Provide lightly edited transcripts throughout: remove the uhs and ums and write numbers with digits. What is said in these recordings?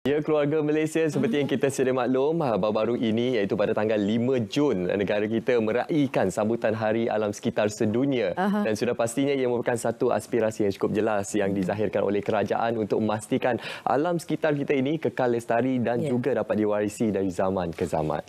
Ya, keluarga Malaysia seperti yang kita sedia maklum, baru-baru ini iaitu pada tanggal 5 Jun, negara kita meraihkan sambutan Hari Alam Sekitar Sedunia. Dan sudah pastinya ia merupakan satu aspirasi yang cukup jelas yang dizahirkan oleh kerajaan untuk memastikan alam sekitar kita ini kekal lestari dan juga dapat diwarisi dari zaman ke zaman.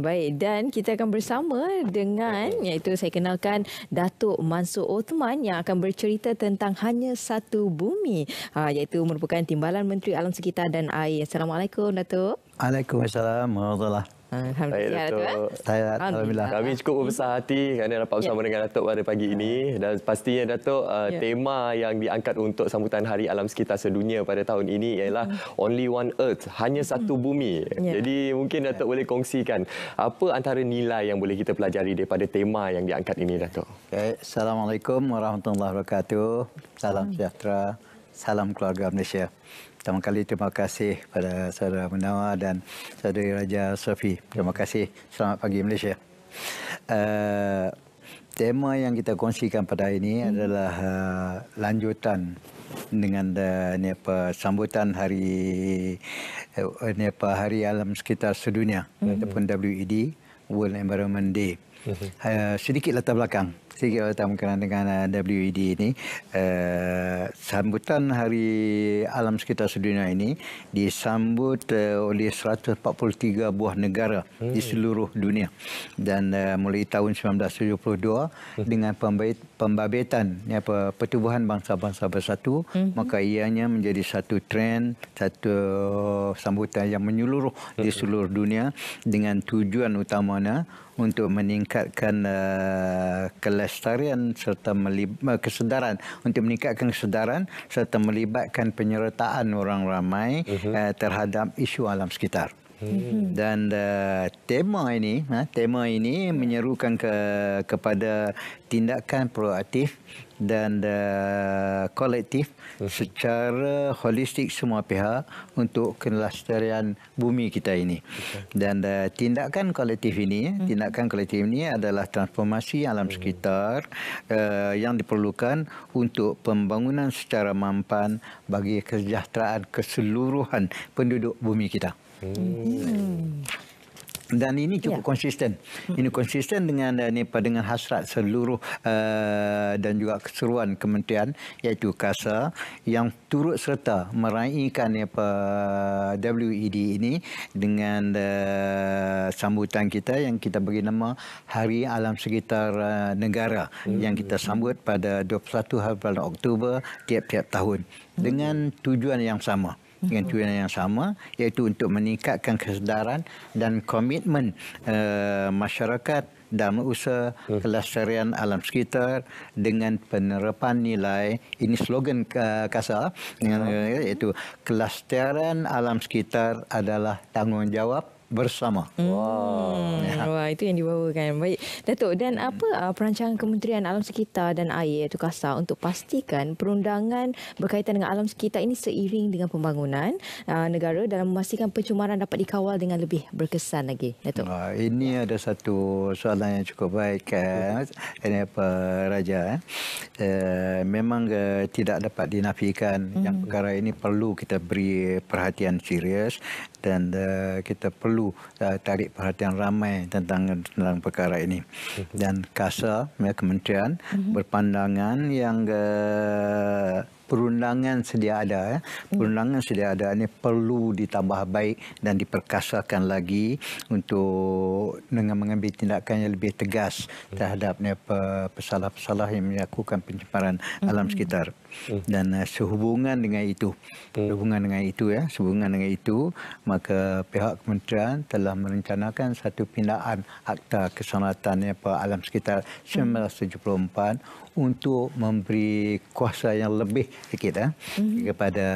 Baik, dan kita akan bersama dengan, iaitu saya kenalkan Datuk Mansur Othman yang akan bercerita tentang Hanya Satu Bumi, iaitu merupakan Timbalan Menteri Alam Sekitar dan Air. Assalamualaikum, Datuk. Waalaikumsalam warahmatullahi. Alhamdulillah, Datuk. Alhamdulillah. Kami cukup berbesar hati kerana dapat bersama dengan Datuk pada pagi ini. Dan pastinya Datuk, tema yang diangkat untuk sambutan Hari Alam Sekitar Sedunia pada tahun ini ialah Only One Earth, Hanya Satu Bumi. Jadi mungkin Datuk boleh kongsikan apa antara nilai yang boleh kita pelajari daripada tema yang diangkat ini, Datuk. Okay. Assalamualaikum warahmatullahi wabarakatuh. Salam sejahtera. Salam keluarga Malaysia. Pertama kali terima kasih pada saudara Munawar dan saudari Raja Sofi. Terima kasih. Selamat pagi Malaysia. Tema yang kita kongsikan pada ini adalah lanjutan dengan sambutan Hari Alam Sekitar Sedunia ataupun WED, World Environment Day. Sedikit latar belakang. Berkaitan dengan WED ini, sambutan Hari Alam Sekitar Sedunia ini disambut oleh 143 buah negara di seluruh dunia. Dan mulai tahun 1972 dengan pembabitan Pertubuhan Bangsa-Bangsa Bersatu, maka ianya menjadi satu trend, satu sambutan yang menyeluruh di seluruh dunia dengan tujuan utamanya untuk meningkatkan kelestarian serta kesedaran, untuk meningkatkan kesedaran serta melibatkan penyertaan orang ramai terhadap isu alam sekitar. Dan tema ini menyerukan kepada tindakan proaktif dan kolektif secara holistik semua pihak untuk kelestarian bumi kita ini. Dan tindakan kolektif ini adalah transformasi alam sekitar yang diperlukan untuk pembangunan secara mampan bagi kesejahteraan keseluruhan penduduk bumi kita. Dan ini cukup konsisten. Ini konsisten dengan hasrat seluruh dan juga keseruan kementerian, iaitu KASA, yang turut serta meraihkan WED ini dengan sambutan kita yang kita bagi nama Hari Alam Sekitar Negara yang kita sambut pada 21 hari bulan Oktober tiap-tiap tahun dengan tujuan yang sama. Iaitu untuk meningkatkan kesedaran dan komitmen masyarakat dalam usaha kelestarian alam sekitar dengan penerapan nilai, ini slogan KASA, iaitu kelestarian alam sekitar adalah tanggungjawab bersama. Wah, itu yang dibawakan. Baik, Datuk, dan apa perancangan Kementerian Alam Sekitar dan Air, iaitu KASA, untuk pastikan perundangan berkaitan dengan alam sekitar ini seiring dengan pembangunan negara dalam memastikan pencemaran dapat dikawal dengan lebih berkesan lagi, Datuk? Ini ada satu soalan yang cukup baik, Raja. Memang tidak dapat dinafikan yang perkara ini perlu kita beri perhatian serius dan kita perlu tarik perhatian ramai tentang perkara ini. Dan KASA, kementerian, berpandangan yang perundangan sedia ada ini perlu ditambah baik dan diperkasakan lagi untuk dengan mengambil tindakan yang lebih tegas terhadap pesalah-pesalah yang melakukan pencemaran alam sekitar. Dan sehubungan dengan itu, maka pihak kementerian telah merencanakan satu pindaan Akta Keselamatan Alam Sekitar 1974 untuk memberi kuasa yang lebih sikit kepada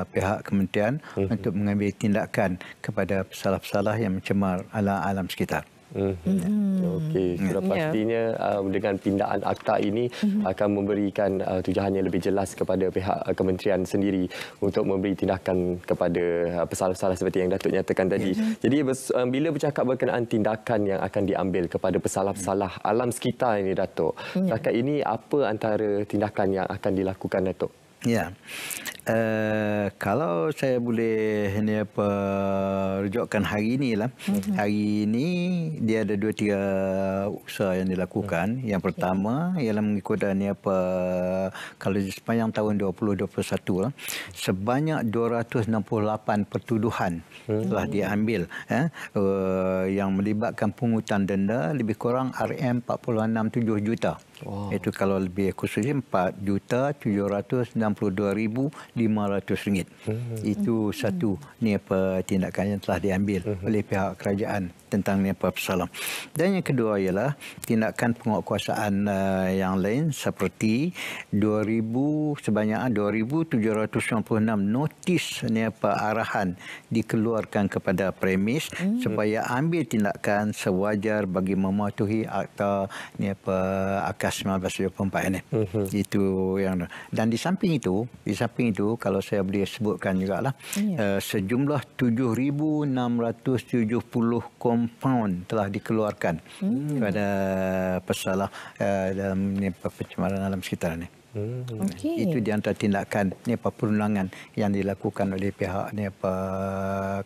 pihak kementerian untuk mengambil tindakan kepada pesalah-pesalah yang mencemar alam sekitar. Okey, sudah pastinya dengan pindaan akta ini akan memberikan tujuan yang lebih jelas kepada pihak kementerian sendiri untuk memberi tindakan kepada pesalah-pesalah seperti yang Datuk nyatakan tadi. Jadi bila bercakap berkenaan tindakan yang akan diambil kepada pesalah-pesalah alam sekitar ini, Datuk, setakat ini apa antara tindakan yang akan dilakukan, Datuk? Ya. Kalau saya boleh ni apa rujukkan hari ini lah. Hari ini dia ada 2-3 usaha yang dilakukan. Yang pertama ialah mengikut ni apa kalau di sepanjang tahun 2021 lah, sebanyak 268 pertuduhan telah diambil yang melibatkan pungutan denda lebih kurang RM46.7 juta. Wow. Itu kalau lebih khususnya RM4,792,500. Itu satu ni apa tindakan yang telah diambil oleh pihak kerajaan tentang ni apa pesalah. Dan yang kedua ialah tindakan penguatkuasaan yang lain seperti sebanyak 2,796 notis ni apa arahan dikeluarkan kepada premis supaya ambil tindakan sewajar bagi mematuhi akta ni apa Akas 1974 ini. Itu yang, dan di samping itu kalau saya boleh sebutkan jugalah sejumlah 7,670 kompaun telah dikeluarkan pada pesalah dalam pencemaran alam sekitar ini. Itu di antara tindakan ni apa perundangan yang dilakukan oleh pihak ni apa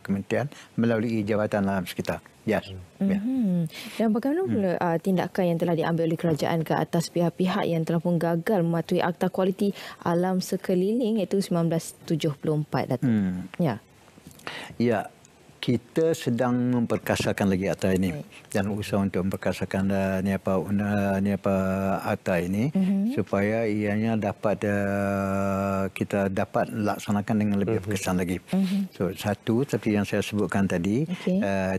kementerian melalui Jabatan Alam Sekitar. Yes. Dan bagaimana pula tindakan yang telah diambil oleh kerajaan ke atas pihak-pihak yang telah pun gagal mematuhi Akta Kualiti Alam Sekeliling iaitu 1974 Datuk? Ya. Kita sedang memperkasakan lagi akta ini dan usaha untuk memperkasakan ni apa akta ini supaya ianya dapat kita dapat laksanakan dengan lebih berkesan lagi. So satu seperti yang saya sebutkan tadi,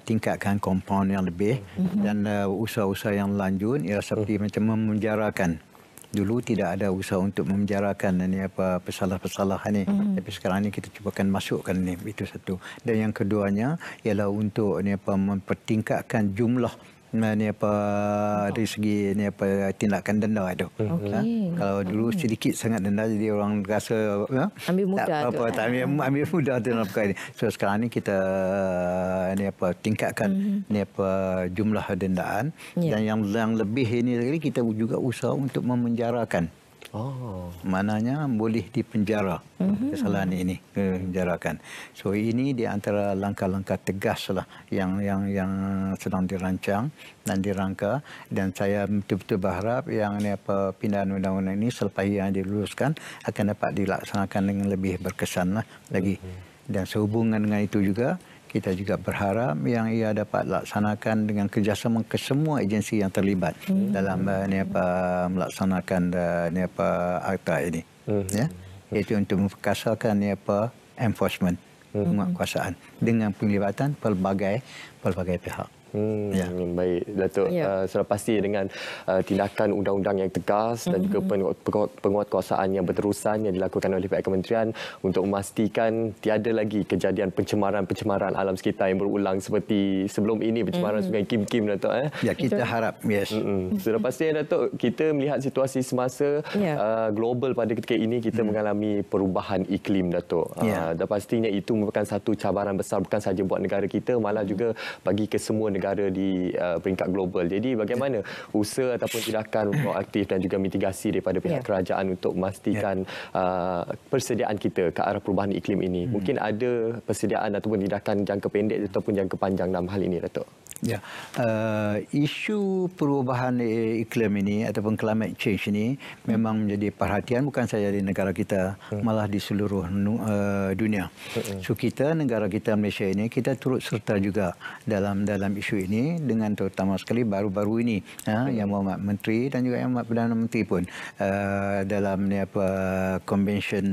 tingkatkan kompaun yang lebih dan usaha-usaha yang lanjut ialah seperti macam memenjarakan. Dulu tidak ada usaha untuk memenjarakan ni apa pesalah-pesalah ni, tapi sekarang ni kita cubakan masukkan ni, itu satu. Dan yang keduanya ialah untuk ni apa mempertingkatkan jumlah ni apa dari segi ni apa tindakan denda itu. Kalau dulu sedikit sangat denda jadi orang rasa ambil mudah ambil mudah dalam perkara ini. So sekarang ni kita ni apa tingkatkan ni apa jumlah dendaan dan yang lebih ini lagi kita juga usaha untuk memenjarakan. Maknanya boleh dipenjara kesalahan ini, penjarakan. So ini di antara langkah-langkah tegas lah yang sedang dirancang dan dirangka, dan saya betul-betul berharap yang ni apa pindahan undang-undang ini selepas yang diluluskan akan dapat dilaksanakan dengan lebih berkesan lah lagi. Dan sehubungan dengan itu juga kita juga berharap yang ia dapat laksanakan dengan kerjasama kesemua agensi yang terlibat dalam ni apa melaksanakan ni apa akta ini. Iaitu untuk memperkasakan ni apa enforcement, penguatkuasaan dengan penglibatan pelbagai pihak. Baik Datuk, sudah pasti dengan tindakan undang-undang yang tegas dan juga penguatkuasaan yang berterusan yang dilakukan oleh pihak kementerian untuk memastikan tiada lagi kejadian pencemaran alam sekitar yang berulang seperti sebelum ini, pencemaran Sungai Kim Datuk. Ya, kita harap sudah pasti Datuk, kita melihat situasi semasa global pada ketika ini kita mengalami perubahan iklim Datuk. Dan pastinya itu merupakan satu cabaran besar bukan sahaja buat negara kita, malah juga bagi kesemua negara di peringkat global. Jadi bagaimana usaha ataupun tindakan proaktif dan juga mitigasi daripada pihak kerajaan untuk memastikan persediaan kita ke arah perubahan iklim ini? Mungkin ada persediaan ataupun tindakan jangka pendek ataupun jangka panjang dalam hal ini, Datuk? Ya, isu perubahan iklim ini ataupun climate change ini memang menjadi perhatian bukan saja di negara kita, malah di seluruh dunia. So kita, negara kita Malaysia ini, kita turut serta juga dalam isu ini dengan terutama sekali baru-baru ini Yang Berhormat Menteri dan juga Yang Berhormat Perdana Menteri pun dalam ni apa convention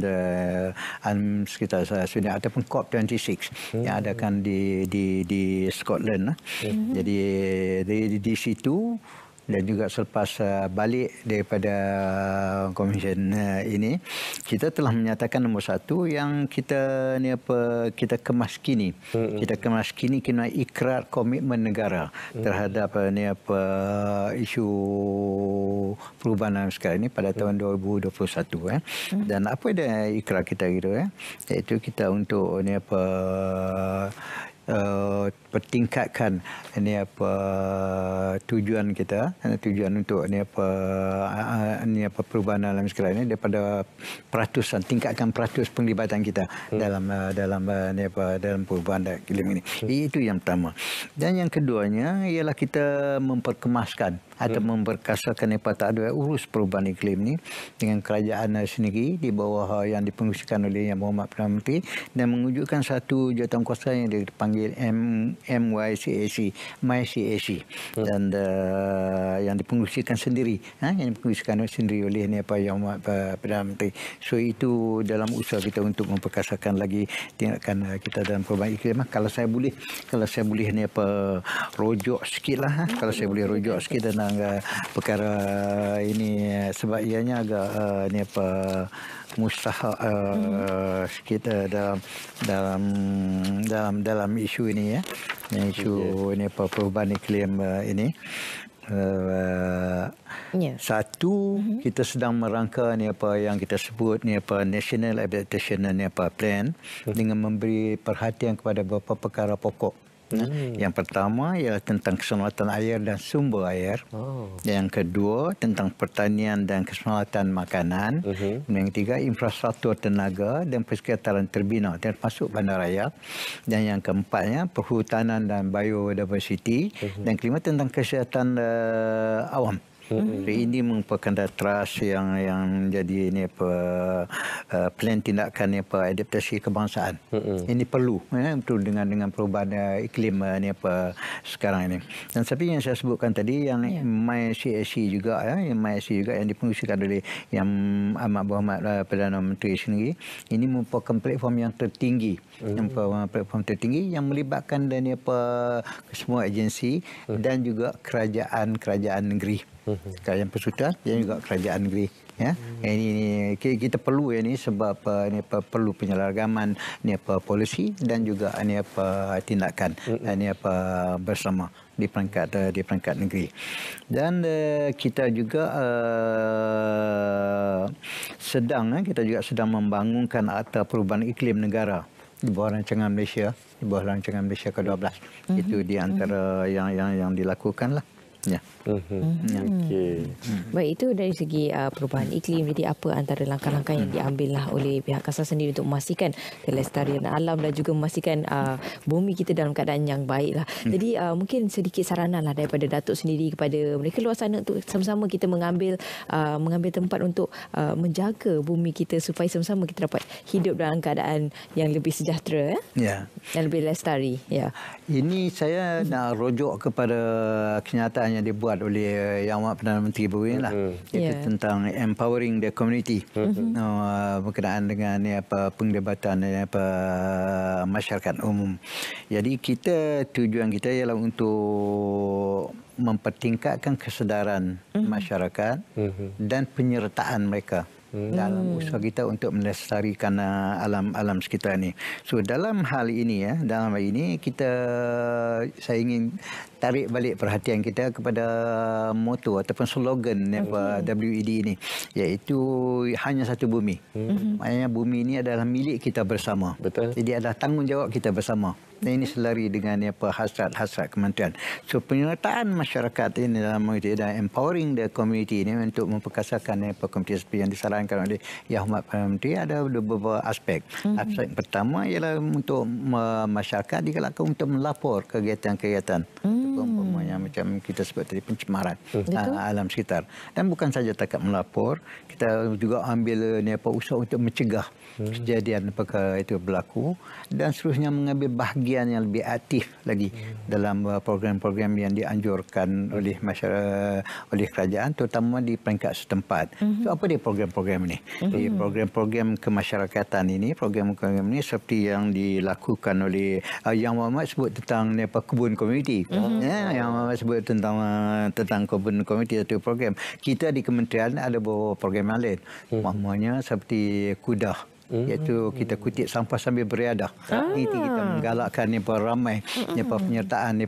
alam sekitar dunia ataupun COP26 yang adakan di Scotland. Jadi di situ dan juga selepas balik daripada komisen ini, kita telah menyatakan nombor satu yang kita ni apa kita kemaskini. Kita kemaskini kena ikrar komitmen negara terhadap ni apa isu perubahan sekarang ini pada tahun 2021 Dan apa dia ikrar kita gitu iaitu kita untuk ni apa pertingkatkan ini apa tujuan kita, tujuan untuk ini apa perubahan alam sekitar ini daripada peratusan, tingkatkan peratus penglibatan kita dalam ini apa dalam perubahan iklim ini. Itu yang pertama. Dan yang keduanya ialah kita memperkemaskan atau memperkasakan apa tak ada urus perubahan iklim ini dengan kerajaan sendiri di bawah yang dipengurusikan oleh Yang Berhormat Perdana Menteri dan mewujudkan satu jawatankuasa yang dipanggil MYCAC dan yang dipengurusikan sendiri oleh ini apa Yang Berhormat Perdana Menteri. So itu dalam usaha kita untuk memperkasakan lagi tindakan kita dalam perubahan iklim. Kalau saya boleh ni apa rojok sikitlah, kalau saya boleh rojok sikit tentang perkara ini sebab ianya agak ni apa mustahak sikit dalam isu ini ya. Isu ini apa perubahan iklim ini. Satu, kita sedang merangka ni apa yang kita sebut ni apa National Adaptation ni apa Plan dengan memberi perhatian kepada beberapa perkara pokok. Yang pertama ialah tentang keselamatan air dan sumber air. Yang kedua tentang pertanian dan keselamatan makanan. Yang ketiga infrastruktur tenaga dan persekitaran terbina termasuk bandaraya. Dan yang keempatnya perhutanan dan biodiversity. Dan kelima tentang kesihatan awam. Ini merupakan trust yang jadi ini apa plan tindakan ni apa adaptasi kebangsaan. Ini perlu betul dengan perubahan iklim ni apa sekarang ini. Dan seperti yang saya sebutkan tadi yang MyCAC juga yang MyCAC juga yang dipengurusikan oleh Yang Amat Berhormat Perdana Menteri sendiri. Ini merupakan platform yang tertinggi, platform tertinggi yang melibatkan dan apa semua agensi dan juga kerajaan negeri. Kerajaan persekutuan dan juga kerajaan negeri ya. Ini kita perlu ini sebab ni apa perlu penyelagaman ni apa polisi dan juga ni apa tindakan ni apa bersama di peringkat negeri. Dan kita juga sedang membangunkan Akta Perubahan Iklim Negara di bawah rancangan Malaysia, ke-12. Itu di antara yang dilakukan lah. Ya. Baik, itu dari segi perubahan iklim. Jadi apa antara langkah-langkah yang diambil lah oleh pihak KASA sendiri untuk memastikan kelestarian alam dan juga memastikan bumi kita dalam keadaan yang baik lah. Jadi mungkin sedikit saranan lah daripada Datuk sendiri kepada mereka luar sana untuk sama-sama kita mengambil tempat untuk menjaga bumi kita supaya sama-sama kita dapat hidup dalam keadaan yang lebih sejahtera dan lebih lestari. Ini saya nak rujuk kepada kenyataan yang dibuat oleh Yang Amat Perdana Menteri baru ini lah. Itu tentang empowering the community berkenaan dengan penglibatan masyarakat umum. Jadi tujuan kita ialah untuk mempertingkatkan kesedaran masyarakat dan penyertaan mereka dalam usaha kita untuk melestarikan alam sekitar ini. So dalam hal ini saya ingin tarik balik perhatian kita kepada moto ataupun slogan WED ini, iaitu hanya satu bumi. Maknanya bumi ini adalah milik kita bersama. Betul. Jadi adalah tanggungjawab kita bersama. Dan ini selari dengan hasrat kementerian. So penyertaan masyarakat ini dalam itu dan empowering the community ini untuk memperkasakan komuniti seperti yang disarankan oleh Yang Berhormat Perdana Menteri ada beberapa aspek. Aspek pertama ialah untuk masyarakat digalakkan untuk melapor kegiatan-kegiatan. Umpamanya macam kita sebut tadi pencemaran alam sekitar. Dan bukan saja takat melapor, kita juga ambil usaha untuk mencegah kejadian perkara itu berlaku dan seterusnya mengambil bahagian yang lebih aktif lagi dalam program-program yang dianjurkan oleh masyarakat, oleh kerajaan terutama di peringkat setempat. So apa dia program-program ini? Program-program kemasyarakatan ini, program-program ini seperti yang dilakukan oleh Yang Muhammad sebut tentang kebun komuniti. Yang Muhammad sebut tentang kebun komuniti atau program. Kita di kementerian ada beberapa program lain. Umpamanya seperti kudah, iaitu kita kutip sampah sambil beriadah. Itu kita menggalakkan ramai penyertaan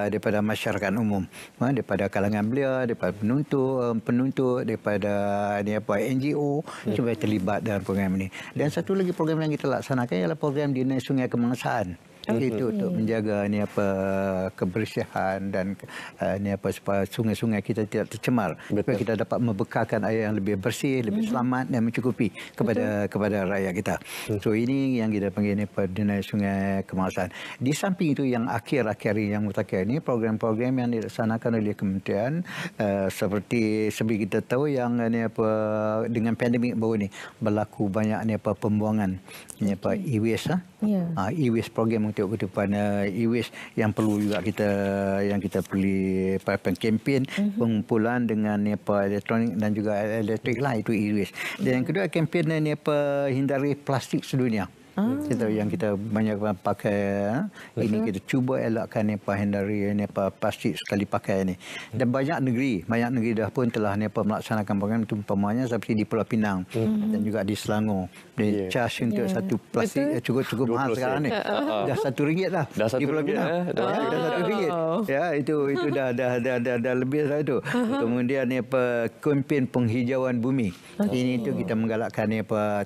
daripada masyarakat umum, daripada kalangan belia, daripada penuntut, daripada NGO supaya terlibat dalam program ini. Dan satu lagi program yang kita laksanakan ialah program Dinas Sungai Kebangsaan. Itu untuk menjaga kebersihan dan supaya sungai-sungai kita tidak tercemar. Supaya kita dapat membekalkan air yang lebih bersih, lebih selamat dan mencukupi kepada rakyat kita. So ini yang kita panggil Perdana Sungai Kemangasan. Di samping itu yang akhir-akhir yang mutakhir ini program-program yang dilaksanakan oleh kementerian seperti kita tahu yang dengan pandemik baru ni berlaku banyak pembuangan e-waste e-waste program untuk ke depan e-waste yang perlu juga kita perlu kempen pengumpulan dengan elektronik dan juga elektrik lah, itu e-waste. Dan yang kedua kempen hindari plastik sedunia. Kita yang kita banyak pakai ini kita cuba elakkan hindari plastik sekali pakai ini. Dan banyak negeri dah pun telah melaksanakan program itu, umpamanya seperti di Pulau Pinang dan juga di Selangor. Dia charge untuk satu plastik cukup mahal sekarang ni. Dah RM1 lah di Pulau Pinang. Dah RM1. Ya, itu dah lebih dah itu. Kemudian kempen penghijauan bumi. Ini tu kita menggalakkan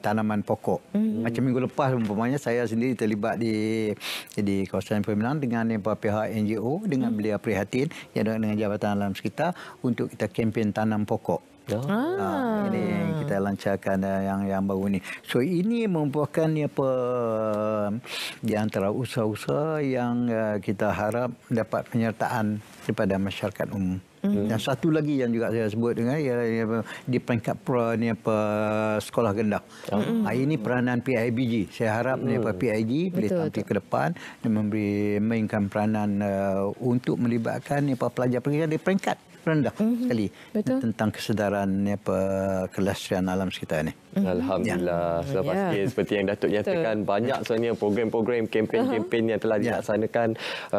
tanaman pokok. Macam minggu lepas umpamanya saya sendiri terlibat di kawasan Pulau dengan pihak NGO dengan beliau prihatin yang dengan Jabatan Alam Sekitar untuk kita kempen tanam pokok. Ini kita lancarkan yang baru ni. So ini merupakan di antara usaha-usaha yang kita harap dapat penyertaan daripada masyarakat umum. Dan satu lagi yang juga saya sebut dengan ialah di peringkat sekolah rendah. Ini peranan PIBG. Saya harap PIBG boleh tampil ke depan dan mainkan peranan untuk melibatkan pelajar-pelajar di peringkat rendah sekali tentang kesedaran kelestarian alam sekitar ini. Alhamdulillah. Sudah pasti seperti yang Datuk nyatakan, banyak sebenarnya program-program, kempen-kempen yang telah dilaksanakan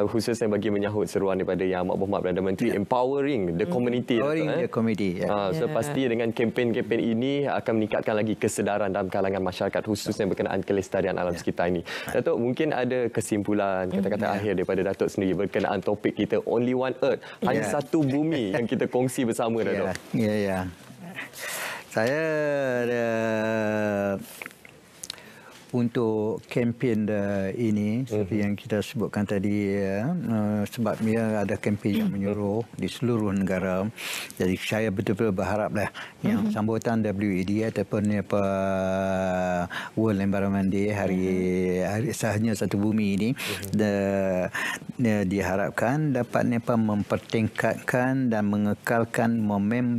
khususnya bagi menyahut seruan daripada Yang Amat Berhormat Perdana Menteri, empowering the community. Empowering the community. So pasti dengan kempen-kempen ini akan meningkatkan lagi kesedaran dalam kalangan masyarakat khususnya berkenaan kelestarian alam sekitar ini. Datuk, mungkin ada kesimpulan kata-kata akhir daripada Datuk sendiri berkenaan topik kita Only One Earth, hanya satu bumi yang kita kongsi bersama, Datuk. Ya. Saya untuk kempen ini seperti yang kita sebutkan tadi sebab ia ada kempen yang menyuruh di seluruh negara. Jadi saya betul-betul berharaplah yang sambutan WED ataupun World Environment Day hari sahnya satu bumi ini diharapkan dapat mempertingkatkan dan mengekalkan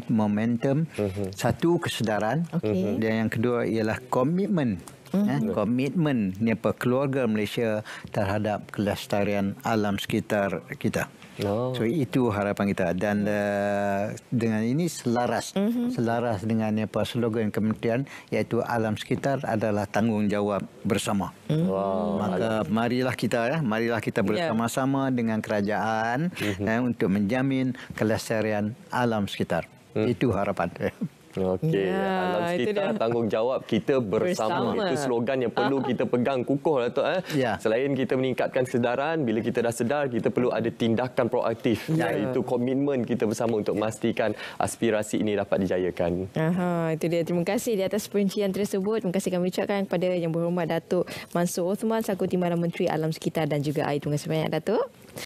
momentum satu kesedaran dan yang kedua ialah komitmen komitmen keluarga Malaysia terhadap kelestarian alam sekitar kita. So itu harapan kita dan dengan ini selaras dengan slogan kementerian iaitu alam sekitar adalah tanggungjawab bersama. Maka marilah kita bersama-sama dengan kerajaan untuk menjamin kelestarian alam sekitar. Itu harapan. Okey, alam sekitar tanggungjawab kita bersama. Itu slogan yang perlu kita pegang kukuh, Datuk. Selain kita meningkatkan kesedaran, bila kita dah sedar, kita perlu ada tindakan proaktif. Iaitu komitmen kita bersama untuk memastikan aspirasi ini dapat dijayakan. Itu dia. Terima kasih di atas perincian tersebut. Terima kasih kami ucapkan kepada Yang Berhormat Datuk Mansor Osman selaku Timbalan Menteri Alam Sekitar dan juga Air. Terima kasih banyak, Datuk.